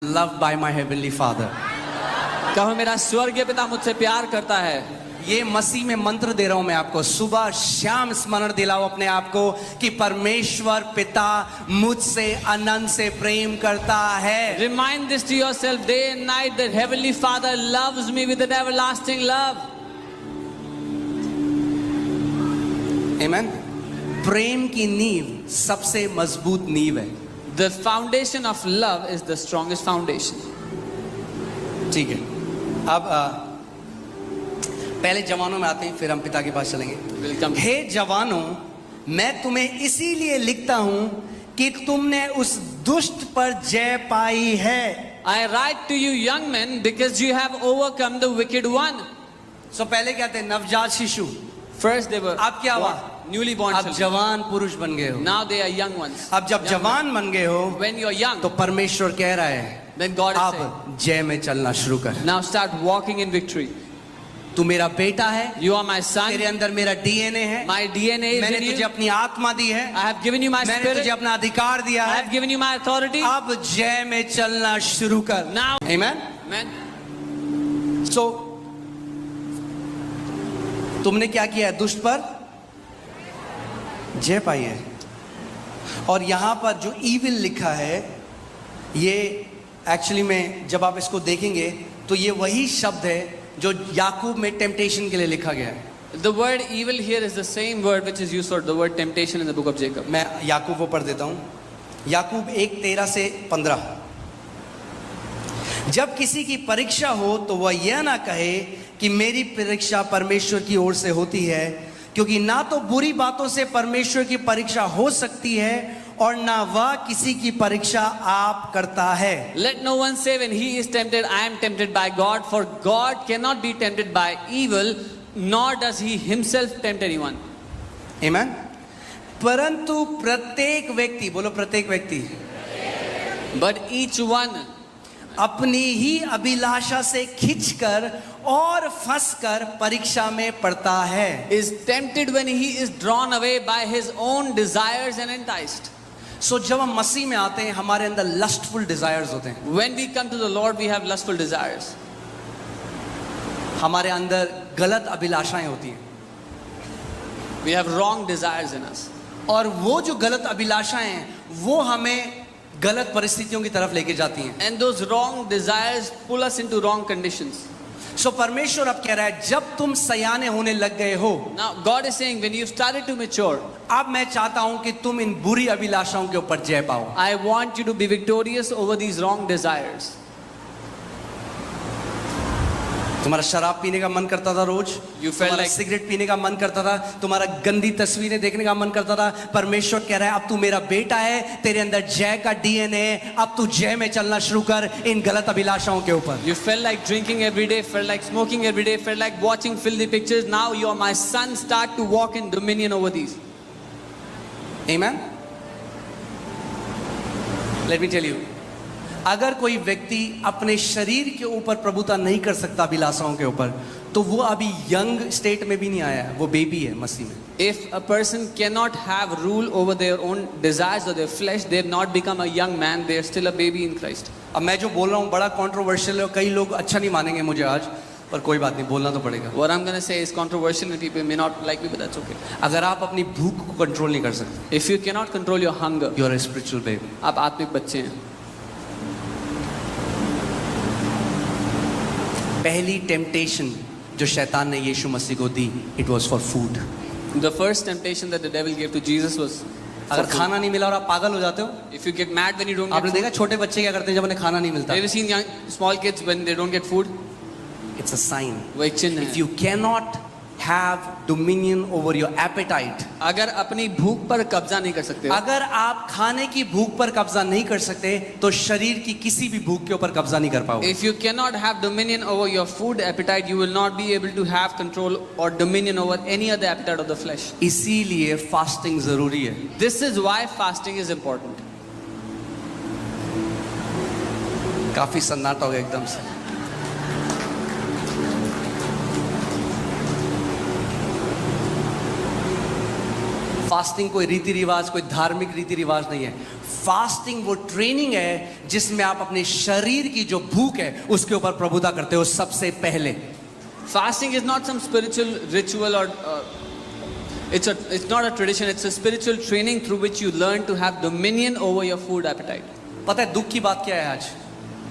Loved by my heavenly Father. कहो मेरा स्वर्गीय पिता मुझसे प्यार करता है। ये मसीह में मंत्र दे रहा हूं मैं आपको, सुबह शाम स्मरण दिलाओ अपने आप को कि परमेश्वर पिता मुझसे अनंत से प्रेम करता है। Remind this to yourself day and night that Heavenly Father loves me with an everlasting love. Amen. प्रेम की नींव सबसे मजबूत नींव है। The foundation of love is the strongest foundation. ठीक है, अब पहले जवानों में आते हैं, फिर हम पिता के पास चलेंगे। Welcome. हे जवानों, मैं तुम्हें इसीलिए लिखता हूं कि तुमने उस दुष्ट पर जय पाई है। I write to you young men because you have overcome the wicked one. सो पहले क्या थे? नवजात शिशु। First they were अब क्या हुआ? newly born अब children. जवान पुरुष बन गए हो। Now they are young ones. अब जब Young जवान बन गए हो men. When you are young, तो परमेश्वर कह रहा है then God is saying, अब जय में चलना शुरू कर। now start walking in victory. तू मेरा बेटा है, You are my son. तेरे अंदर मेरा डीएनए है, My DNA is मैंने in तुझे you. अपनी आत्मा दी है, I have given you my मैंने spirit. तुझे अपना अधिकार दिया I है। have given you my authority. अब जय में चलना शुरू कर। Now, आमेन। amen. सो तुमने क्या किया है? दुष्ट पर जय पाई है। और यहां पर जो ईविल लिखा है, ये एक्चुअली में जब आप इसको देखेंगे तो ये वही शब्द है जो याकूब में टेम्पटेशन के लिए लिखा गया है। The word evil here is the same word which is used for the word temptation in the book of Jacob. मैं याकूब को पढ़ देता हूं, याकूब 1:13 से 15। जब किसी की परीक्षा हो तो वह यह ना कहे कि मेरी परीक्षा परमेश्वर की ओर से होती है, क्योंकि ना तो बुरी बातों से परमेश्वर की परीक्षा हो सकती है और ना वह किसी की परीक्षा आप करता है। Let no one say when he is tempted, I am tempted by God, for God cannot be tempted by evil, nor does he himself tempt anyone. आमीन। परंतु प्रत्येक व्यक्ति, बोलो प्रत्येक व्यक्ति, But each one अपनी ही अभिलाषा से खिंचकर और फंसकर परीक्षा में पड़ता है। is tempted when he is drawn away by his own desires and enticed. सो जब हम मसीह में आते हैं, हमारे अंदर लस्टफुल डिजायर्स होते हैं, When we come to the Lord, we have lustful desires. हमारे अंदर गलत अभिलाषाएं होती हैं, We have wrong desires in us. और वो जो गलत अभिलाषाएं हैं वो हमें गलत परिस्थितियों की तरफ लेके जाती हैं। And those wrong desires pull us into wrong conditions. सो परमेश्वर अब कह रहा है, जब तुम सयाने होने लग गए हो, Now, God is saying, when you've started to mature, अब मैं चाहता हूं कि तुम इन बुरी अभिलाषाओं के ऊपर जय पाओ। I want you to be victorious over these wrong desires. तुम्हारा शराब पीने का मन करता था रोज, You felt तुम्हारा like- सिगरेट पीने का मन करता था, तुम्हारा गंदी तस्वीरें देखने का मन करता था। परमेश्वर कह रहा है, अब तू मेरा बेटा है, तेरे अंदर जय का डीएनए है, अब तू जय में चलना शुरू कर इन गलत अभिलाषाओं के ऊपर। You felt like drinking every day, felt like smoking every day, felt like watching filthy pictures. Now you are my son. Start to walk in dominion over these. Amen? Let me tell you, अगर कोई व्यक्ति अपने शरीर के ऊपर प्रभुता नहीं कर सकता अभिलाषाओं के ऊपर, तो वो अभी यंग स्टेट में भी नहीं आया है, वो बेबी है मसीह में। If a person cannot have rule over their own desires or their flesh, they have not become a young man. They are still a baby in Christ. अब मैं जो बोल रहा हूँ बड़ा कंट्रोवर्शियल है, कई लोग अच्छा नहीं मानेंगे मुझे आज, पर कोई बात नहीं, बोलना तो पड़ेगा। What I'm going to say is controversial and people may not like me, but that's okay. अगर आप अपनी भूख को कंट्रोल नहीं कर सकते, If you cannot control your hunger, you are a spiritual baby. आप आत्मिक बच्चे हैं। पहली टेम्पटेशन जो शैतान ने यीशु मसीह को दी, it was for food. The first temptation that the devil gave to Jesus was अगर खाना नहीं मिला और आप पागल हो जाते हो, if you get mad when you don't आपने get देखा छोटे बच्चे क्या करते हैं जब उन्हें खाना नहीं मिलता? Have you seen young, small kids when they don't get food? It's a sign. वो एक चिन्ह इफ है। You cannot have dominion over your appetite, अगर अपनी भूख पर कब्जा नहीं कर सकते, अगर आप खाने की भूख पर कब्जा नहीं कर सकते, तो शरीर की किसी भी भूख के ऊपर कब्जा नहीं कर पाओगे। if you cannot have dominion over your food appetite, you will not be able to have control or dominion over any other appetite of the flesh. इसीलिए फास्टिंग जरूरी है। This is why fasting is important. काफी सन्नाटा हो गया एकदम से। Fasting कोई रीति रिवाज, कोई धार्मिक रीति रिवाज नहीं है। फास्टिंग वो ट्रेनिंग है जिसमें आप अपने शरीर की जो भूख है उसके ऊपर प्रभुता करते हो सबसे पहले। Fasting is not some spiritual ritual or it's not a tradition. It's a spiritual training through which you learn to have dominion over your food appetite. पता है दुख की बात क्या है? आज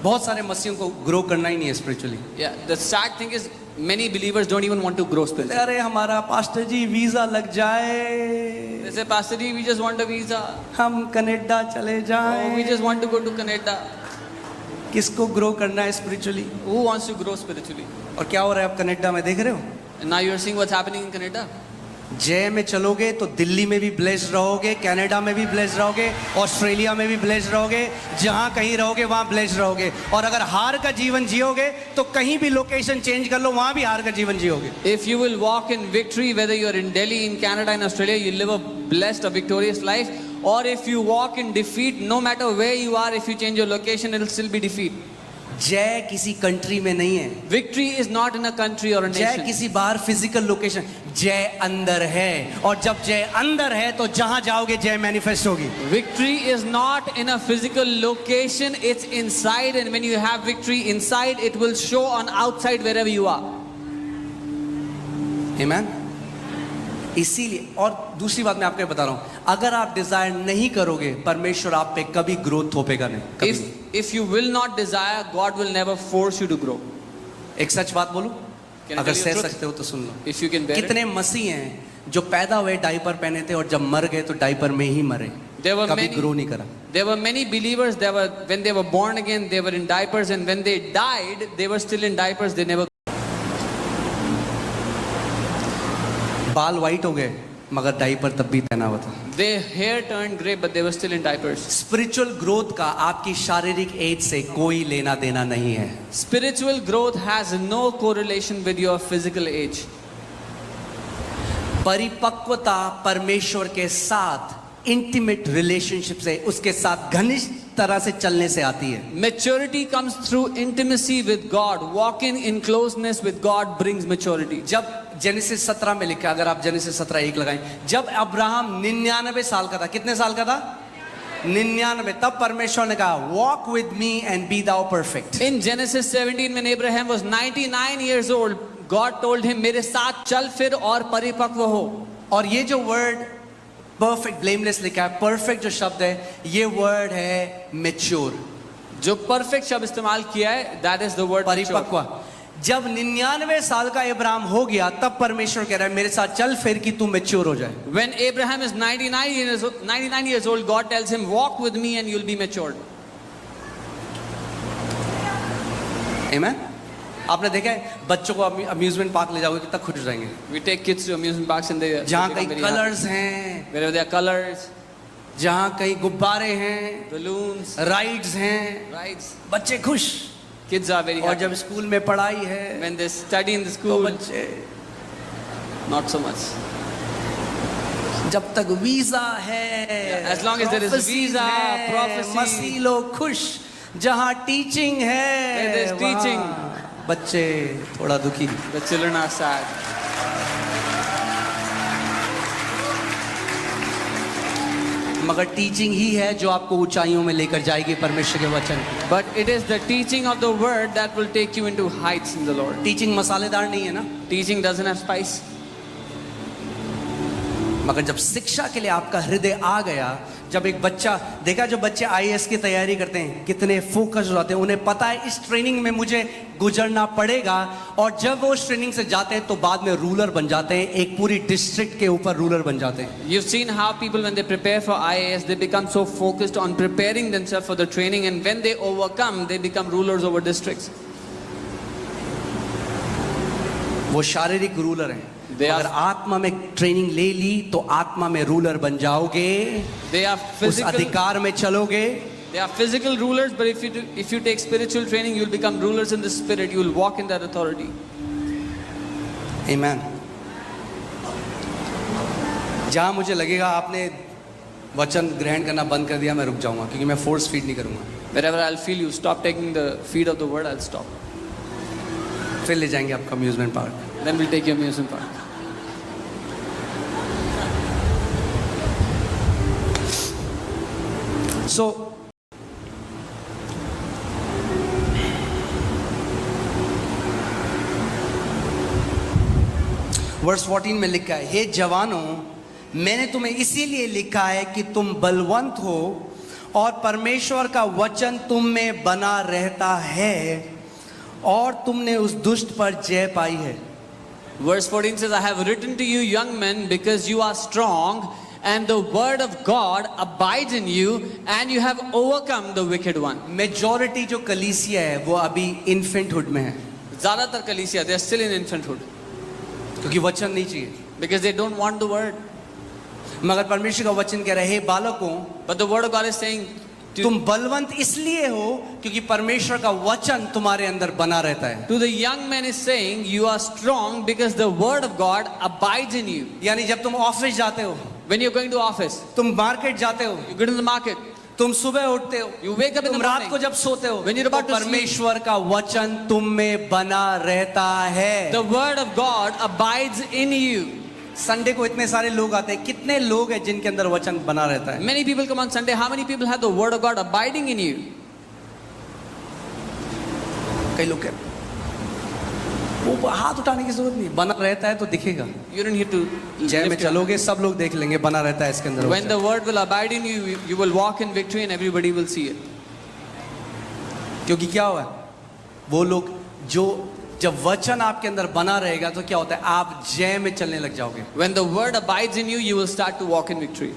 बहुत सारे मसीहों को ग्रो करना ही नहीं है spiritually. Yeah, the sad thing is many believers don't even want to grow spiritually. अरे हमारा पास्टर जी वीजा लग जाए, They say, Pastor Ji, we just want a visa. हम कनाडा चले Oh, जाएं। we just want to go to Canada. किसको grow करना है spiritually? Who wants to grow spiritually? और क्या हो रहा है आप कनाडा में देख रहे हो? And now you're seeing what's happening in Canada. जय में चलोगे तो दिल्ली में भी ब्लेस्ड रहोगे, कनाडा में भी ब्लेस्ड रहोगे, ऑस्ट्रेलिया में भी ब्लेस्ड रहोगे, जहां कहीं रहोगे वहां ब्लेस्ड रहोगे। और अगर हार का जीवन जियोगे तो कहीं भी लोकेशन चेंज कर लो, वहां भी हार का जीवन जियोगे। If you will walk in victory, whether you're in Delhi, in Canada, in Australia, you live a blessed, a victorious life. Or if you walk in defeat, no matter where you are, if you change your location, it'll still be defeat. जय किसी country में नहीं है, Victory is not in a country or a जय nation. किसी बाहर physical location, जय अंदर है। और जब जय अंदर है तो जहां जाओगे जय मैनिफेस्ट होगी। Victory is not in a physical location, it's inside, and when you have victory inside, it will show on outside wherever you are. आमेन। इसीलिए, और दूसरी बात मैं आपको बता रहा हूं, अगर आप डिजायर नहीं करोगे परमेश्वर आप पे कभी ग्रोथ थोपेगा नहीं, कभी। If you will not desire, God will never force you to grow. एक सच बात बोलूं, Can I अगर tell you सह the truth? सकते हो तो सुन लो। If you can bear it. कितने मसीह हैं जो पैदा हुए डायपर पहने थे और जब मर गए तो डायपर में ही मरे, There were कभी many- ग्रो नहीं करा। There were many believers, when they were born again, they were in diapers, and when they died, they were still in diapers, they never. बाल वाइट हो गए मगर डायपर तब भी पहना हुआ था। Their hair turned grey, but they were still in diapers. Spiritual growth का आपकी शारीरिक एज से कोई लेना देना नहीं है। Spiritual growth has no correlation with your physical age. परिपक्वता परमेश्वर के साथ इंटीमेट रिलेशनशिप से, उसके साथ घनिष्ठ तरह से चलने से आती है। Maturity comes through intimacy with God. Walking in closeness with God brings maturity. जब जेनेसिस 17 में लिखा, अगर आप जेनेसिस 17:1 लगाएं, जब अब्राहम 99 साल का था, कितने साल का था? 99, तब परमेश्वर ने कहा walk with me and be thou perfect. In Genesis 17, when Abraham was 99 years old, God told him, मेरे साथ चल फिर और परिपक्व हो। और ये जो वर्ड परफेक्ट, ब्लेमलेस लिखा है, परफेक्ट जो शब्द है, ये वर्ड है मैच्योर, जो परफेक्ट शब्द इस्तेमाल किया है, that is the word mature. परिपक्व। जब 99 साल का अब्राहम हो गया तब परमेश्वर कह रहा है मेरे साथ चल फिर कि तू मैच्योर हो जाए। When Abraham is 99 years old, God tells him, walk with me and you'll be matured. आमेन। आपने देखा है बच्चों को अम्यूजमेंट पार्क ले जाओगे कितना खुश हो जाएंगे, We take kids to amusement parks and they जहाँ become कहीं very happy. कलर्स हैं, Wherever there are colors, जहाँ कहीं गुब्बारे हैं, balloons, राइड्स हैं, rides, बच्चे खुश। kids are very और happy. जब स्कूल में पढ़ाई है When they study in the तो school, बच्चे, not so much. जब तक वीजा है, Yeah, as long as there is prophecies visa, है, prophecy, मसीह लोग खुश। जहाँ टीचिंग है, Where there's वहाँ teaching, बच्चे थोड़ा दुखी। the children are sad. मगर टीचिंग ही है जो आपको ऊंचाइयों में लेकर जाएगी परमेश्वर के वचन की। But it is the teaching of the word that will take you into heights in the Lord. Teaching मसालेदार नहीं है ना, Teaching doesn't have spice. मगर जब शिक्षा के लिए आपका हृदय आ गया, जब एक बच्चा देखा, जो बच्चे आईएएस की तैयारी करते हैं कितने फोकस हो जाते हैं, उन्हें पता है इस ट्रेनिंग में मुझे गुजरना पड़ेगा, और जब वो उस ट्रेनिंग से जाते हैं तो बाद में रूलर बन जाते हैं, एक पूरी डिस्ट्रिक्ट के ऊपर रूलर बन जाते हैं। You've seen how people, when they prepare for IAS, they become so focused on preparing themselves for the training, and when they overcome, they become rulers over districts. वो शारीरिक रूलर हैं, They are- अगर आत्मा में training ले ली तो आत्मा में रूलर बन जाओगे, They are उस physical. अधिकार में चलोगे। They are physical rulers, but if you take spiritual training, you'll become rulers in the spirit. You will walk in that authority. आमेन। जहां मुझे लगेगा आपने वचन ग्रहण करना बंद कर दिया, मैं रुक जाऊंगा, क्योंकि मैं फोर्स फीड नहीं करूंगा। Wherever I'll feel you stop taking the feed of the word, I'll stop. फिर ले जाएंगे आपका amusement park. Then we'll take you amusement park. So verse 14 में लिखा है, हे जवानों, मैंने तुम्हें इसीलिए लिखा है कि तुम बलवंत हो और परमेश्वर का वचन तुम में बना रहता है और तुमने उस दुष्ट पर जय पाई है। Verse 14 says, I have written to you, young men, because you are strong, and the word of God abides in you, and you have overcome the wicked one. Majority जो कलीसिया है वो अभी इन्फेंटहुड में है, ज़्यादातर कलीसिया, they are still in infanthood क्योंकि वचन नहीं चाहिए। because they don't want the word. मगर परमेश्वर का वचन कह रहा है, हे बालकों, But the word of God is saying, तुम बलवंत इसलिए हो क्योंकि परमेश्वर का वचन तुम्हारे अंदर बना रहता है। to the young man is saying, you are strong because the word of God abides in you. यानी जब तुम ऑफिस जाते हो, When you're going to office, तुम मार्केट जाते हो, you go to the market, तुम सुबह उठते हो, you wake up in the तुम रात morning, को जब सोते हो, when you're about तो to sleep, परमेश्वर का वचन तुम में बना रहता है। the word of God abides in you. Sunday को इतने सारे लोग आते हैं, कितने लोग हैं जिनके अंदर वचन बना रहता है? Many people come on Sunday. How many people have the word of God abiding in you? कई लोग कहते वो हाथ उठाने की जरूरत नहीं, बना रहता है तो दिखेगा। You don't need to जय में lift your चलोगे सब लोग देख लेंगे, बना रहता है इसके अंदर। When the word will abide in you, you will walk in victory and everybody will see it. क्योंकि क्या हुआ, वो लोग जो जब वचन आपके अंदर बना रहेगा तो क्या होता है, आप जय में चलने लग जाओगे। When the word abides in you, you will start to walk in victory.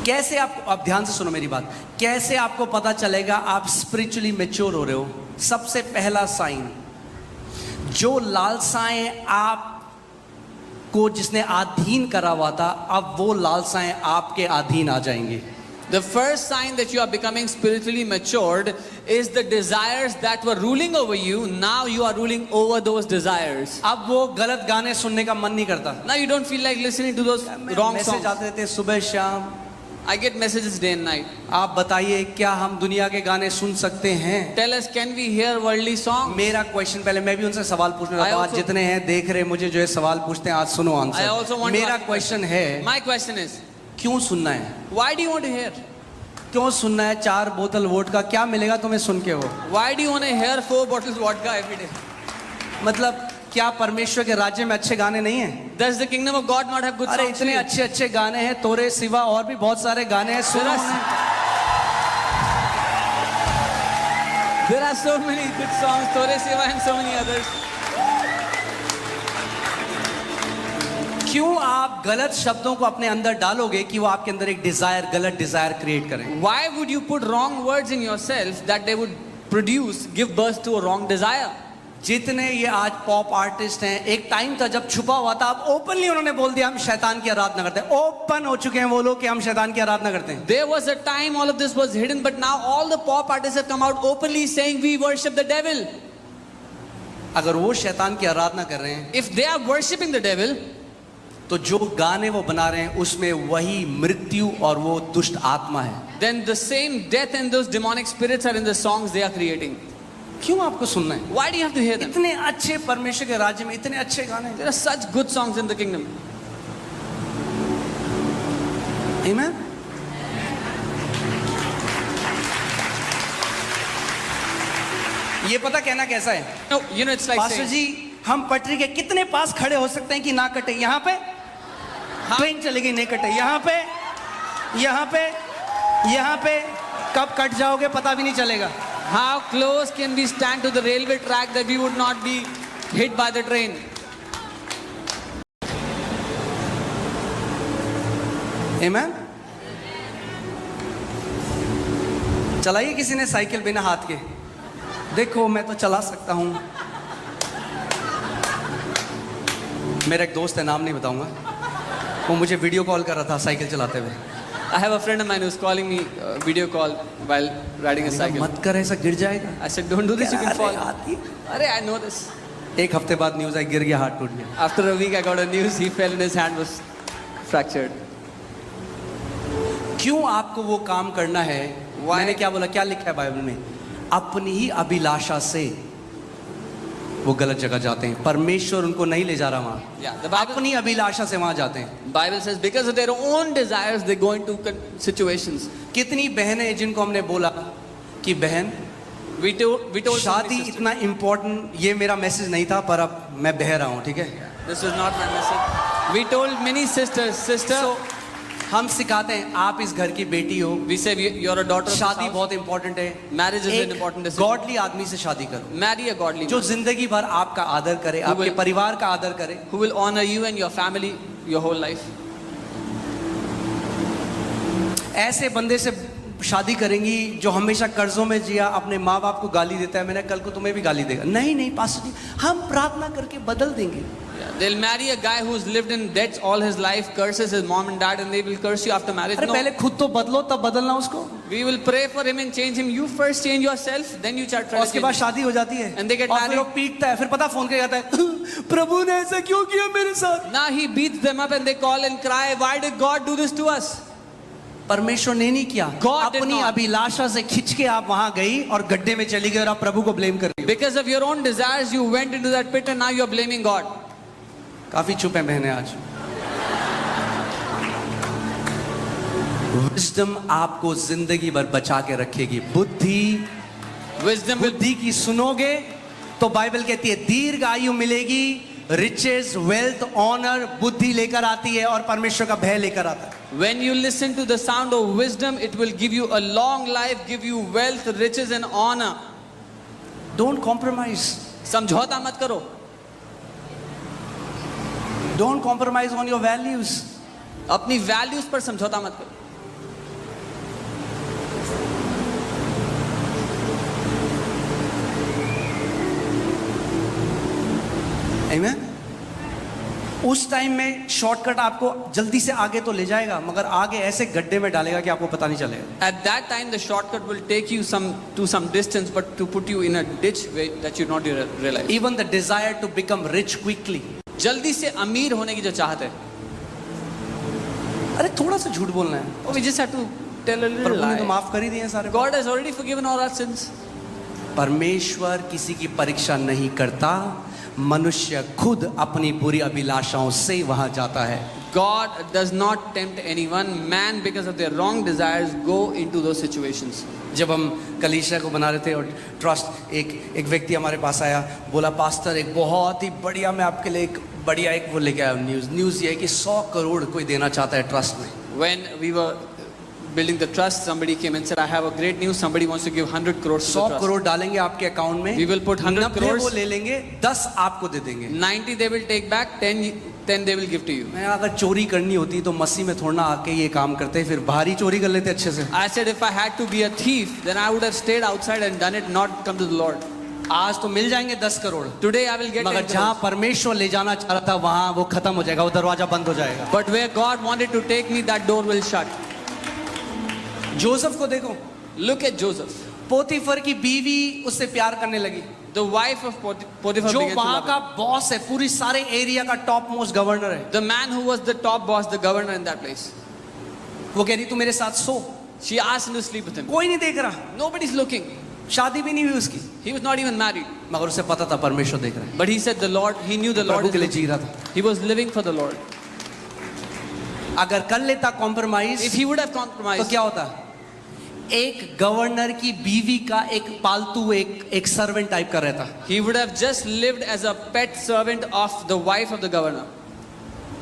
कैसे आप ध्यान से सुनो मेरी बात, कैसे आपको पता चलेगा आप स्पिरिचुअली मैच्योर हो रहे हो? सबसे पहला साइन, जो लालसाएं आपको जिसने अधीन करा हुआ था, अब वो लालसाएं आपके अधीन आ जाएंगी। The first sign that you are becoming spiritually matured is the desires that were ruling over you. Now you are ruling over those desires. अब वो गलत गाने सुनने का मन नहीं करता। Now you don't feel like listening to those wrong songs. Message आते रहते सुबह शाम, I get messages day and night. आप बताइए क्या हम दुनिया के गाने सुन सकते हैं? Tell us, can we hear worldly songs? मेरा क्वेश्चन, पहले मैं भी उनसे सवाल पूछने I लगा, आज also- जितने हैं देख रहे मुझे जो है सवाल पूछते हैं, आज सुनो I also answer. want to मेरा ask- क्वेश्चन है, My question is, क्यों सुनना है? why do you want to hear? क्यों सुनना है? 4 बोतल वोडका क्या मिलेगा तुम्हें सुन के? वो Why do you want to hear 4 bottles vodka every day? मतलब क्या परमेश्वर के राज्य में अच्छे गाने नहीं हैं? Does the kingdom of God not have good अरे songs? इतने अच्छे अच्छे गाने हैं, तोरे सिवा और भी बहुत सारे गाने हैं, सुनो There There are so many good songs, Tore Seva and so many others. क्यों आप गलत शब्दों को अपने अंदर डालोगे कि वो आपके अंदर एक डिजायर, गलत डिजायर क्रिएट करें? Why would you put wrong words in yourself that they would produce, give birth to a wrong desire? जितने ये आज पॉप आर्टिस्ट हैं, एक टाइम था जब छुपा हुआ था, अब ओपनली उन्होंने बोल दिया हम शैतान की आराधना करते हैं। ओपन हो चुके हैं वो लोग कि हम शैतान की आराधना करते हैं। There was a time all of this was hidden, but now all the pop artists have come out openly saying we worship the devil. अगर वो शैतान की आराधना कर रहे हैं, If they are worshipping the devil, तो जो गाने वो बना रहे हैं उसमें वही मृत्यु और वो दुष्ट आत्मा है। then the same death and those demonic spirits are in the songs they are creating. क्यों आपको सुनना है? Why do you have to hear them? इतने अच्छे परमेश्वर के राज्य में इतने अच्छे गाने हैं। There are such good songs in the kingdom. Amen? ये पता कहना कैसा है? No, you know, it's like pastor saying, जी, हम पटरी के कितने पास खड़े हो सकते हैं कि ना कटे? यहाँ पे ट्रेन चलेगी नहीं कटे, यहाँ पे, यहाँ पे, यहाँ पे कब कट जाओगे पता भी नहीं चलेगा। how close can we stand to the railway track that we would not be hit by the train? Amen? चलाइए किसी ने साइकिल बिना हाथ के, देखो मैं तो चला सकता हूं। मेरा एक दोस्त है, नाम नहीं बताऊंगा, वो मुझे वीडियो कॉल कर रहा था साइकिल चलाते हुए। I have a friend of mine who's calling me video call while riding a cycle. मत कर, ऐसा गिर जाएगा। I said, don't do this, you can अरे fall. आती। Arey, I know this. एक हफ्ते बाद न्यूज आई, गिर गया, हाथ टूट गया। After a week, I got a news. He fell and his hand was fractured. क्यों आपको वो काम करना है? Why? मैंने क्या बोला, क्या लिखा है बाइबल में? अपनी ही अभिलाषा से वो गलत जगह जाते हैं। परमेश्वर उनको नहीं ले जा रहा वहां, Yeah, the Bible, अपनी अभिलाषा से वहां जाते हैं। Bible says because of their own desires they go into situations. कितनी बहनें हैं जिनको हमने बोला कि बहन We told so शादी many sisters. इतना इम्पोर्टेंट, ये मेरा मैसेज नहीं था पर अब मैं बह रहा हूँ, ठीक है। This is not my message. We told many sisters, sister, हम सिखाते हैं आप इस घर की बेटी हो, we say you're a daughter of this शादी house. बहुत इम्पोर्टेंट है। Marriage is an important decision. Godly आदमी से शादी करो Marry a godly जो man जिंदगी भर आपका आदर करे, Who आपके will- परिवार का आदर करे। who will honor you and your family your whole life. ऐसे बंदे से शादी करेंगी जो हमेशा कर्जों में जिया, अपने माँ बाप को गाली देता है, मैंने कल को तुम्हें भी गाली देगा। नहीं नहीं पास्टर जी, हम प्रार्थना करके बदल देंगे। They'll marry a guy who's lived in debts all his life, curses his mom and dad, and they will curse you after marriage. अरे No, पहले खुद तो बदलो तब बदलना उसको, we will pray for him and change him. You first change yourself, then you try और to उसके change बाद him. शादी हो जाती है And they get और फिर married. वो पीटता है, फिर पता फोन कर जाता है प्रभु ने ऐसा क्यों किया मेरे साथ। Now he beats them up and they call and cry, why did God do this to us? परमेश्वर ने नहीं किया, God did अपनी not. अभिलाषा से खिंच के आप वहां गई और गड्ढे में चली गई और आप प्रभु को ब्लेम कर रही हो। Because of your own desires, you went into that pit and now you're blaming God. काफी चुप हैं बहनें आज। विजडम आपको जिंदगी भर बचा के रखेगी। बुद्धि, Wisdom will बुद्धि की सुनोगे तो बाइबल कहती है दीर्घ आयु मिलेगी, रिचेस, वेल्थ, ऑनर बुद्धि लेकर आती है और परमेश्वर का भय लेकर आता है। When you listen to the sound of wisdom, it will give you a long life, give you wealth, riches and honor. Don't compromise, समझौता मत करो. Don't compromise on your values. अपनी वैल्यूज पर समझौता मत करो. आमीन। उस टाइम में शॉर्टकट आपको जल्दी से आगे तो ले जाएगा, मगर आगे ऐसे गड्ढे में डालेगा कि आपको पता नहीं चलेगा। At that time, the shortcut will take you to some distance, but to put you in a ditch that you not realize. Even the desire to become rich quickly, जल्दी से अमीर होने की जो चाहत है. अरे थोड़ा सा झूठ बोलना है, Oh, we just have to tell a little प्रभु ने तो lie. माफ कर ही दिए हैं सारे। God has already forgiven all our sins. परमेश्वर किसी की परीक्षा नहीं करता, मनुष्य खुद अपनी बुरी अभिलाषाओं से वहां जाता है। God does not tempt anyone. Man, because of their wrong desires, go into those situations. जब हम कलीसिया को बना रहे थे और ट्रस्ट, एक व्यक्ति हमारे पास आया, बोला पास्टर एक बहुत ही बढ़िया, मैं आपके लिए एक बढ़िया एक वो लेके आया न्यूज़ ये है कि 100 करोड़ कोई देना चाहता है ट्रस्ट में। When we were building the trust, somebody came and said, I have a great news. Somebody wants to give 100 crores to the 100 trust. Crore डालेंगे आपके अकाउंट में, We will put 100 90 crores. वो ले लेंगे, 10 आपको दे देंगे। 90 they will take back, 10 they will give to you. मैं अगर चोरी करनी होती तो मसीह में थोड़ा आके ये काम करते, फिर बाहरी चोरी कर लेते अच्छे से। I said, if I had to be a thief, then I would have stayed outside and done it, not come to the Lord. आज तो मिल जाएंगे 10 crore, Today I will get 10 मगर जहां crores. परमेश्वर ले जाना चाह रहा था वहां वो खत्म हो जाएगा, वो दरवाजा बंद हो जाएगा। But where God wanted to take me, that door will shut. Joseph को देखो, Look at Joseph. पोतीफर की बीवी उससे प्यार करने लगी, The wife of Potiphar जो began to वहां love का him. बॉस है, पूरी सारे एरिया का टॉप मोस्ट गवर्नर है। The man who was the top boss, the governor in that place. वो कह रही तू मेरे साथ सो, She asked him to sleep with him. कोई नहीं देख रहा, Nobody's looking. शादी भी नहीं हुई उसकी, He was not even married. मगर उसे पता था परमेश्वर देख रहा है, But he said the Lord, he knew the Lord Prabhu is के लिए looking. जी रहा था। He was living for the Lord. अगर कर लेता compromise If he would have तो compromised, क्या होता? एक गवर्नर की बीवी का एक पालतू एक सर्वेंट टाइप का रहता, he would have just lived as a pet servant of the wife of the governor.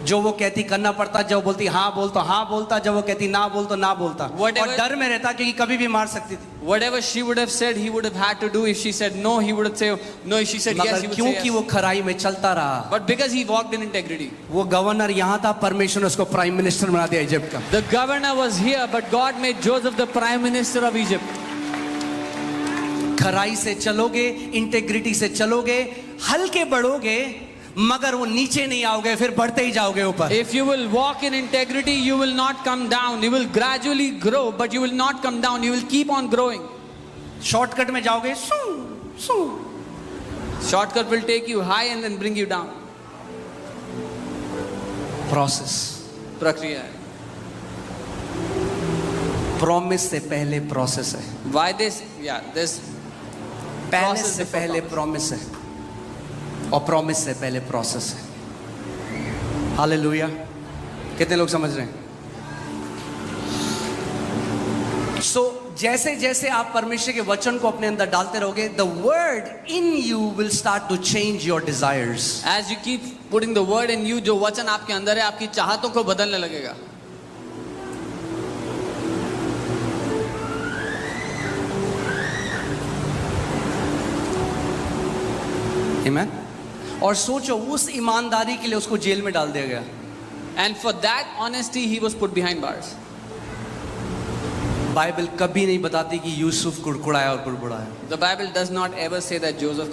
जो वो कहती करना पड़ता, जब वो बोलती हाँ बोलता हाँ बोलता, जब वो कहती ना बोल तो ना बोलता, Whatever- और डर में रहता क्योंकि कभी भी मार सकती थी। Whatever she would have said, he would have had to do. If she said no, he would have said no. If she said yes, मगर he would say क्योंकि yes. वो खराई में चलता रहा, But because he walked in integrity, वो governor यहाँ था, परमेश्वर ने उसको प्राइम मिनिस्टर बना दिया इजिप्ट का। the governor was here, but God made Joseph the prime minister of Egypt. खराई से चलोगे, इंटेग्रिटी से चलोगे, हल्के बढ़ोगे, मगर वो नीचे नहीं आओगे, फिर बढ़ते ही जाओगे ऊपर। If you will walk in integrity, you will not come down. You will gradually grow, but you will not come down. You will keep on growing. Shortcut में जाओगे, सू सू, Shortcut will take you high and then bring you down. Process, प्रक्रिया है. Promise से पहले process है, Why this? Yeah, this पहले process से before पहले promise. प्रॉमिस है। और प्रॉमिस से पहले प्रोसेस है। हालेलुया। कितने लोग समझ रहे हैं? सो जैसे जैसे आप परमेश्वर के वचन को अपने अंदर डालते रहोगे, the word in you will start to change your desires. As you keep putting the word in you, जो वचन आपके अंदर है, आपकी चाहतों को बदलने लगेगा। आमीन। और सोचो, उस ईमानदारी के लिए उसको जेल में डाल दिया गया। And for that honesty, he was put behind bars. Bible कभी नहीं बताती कि यूसुफ कुड़कुड़ाया और कुड़बुड़ाया। The Bible does not ever say that Joseph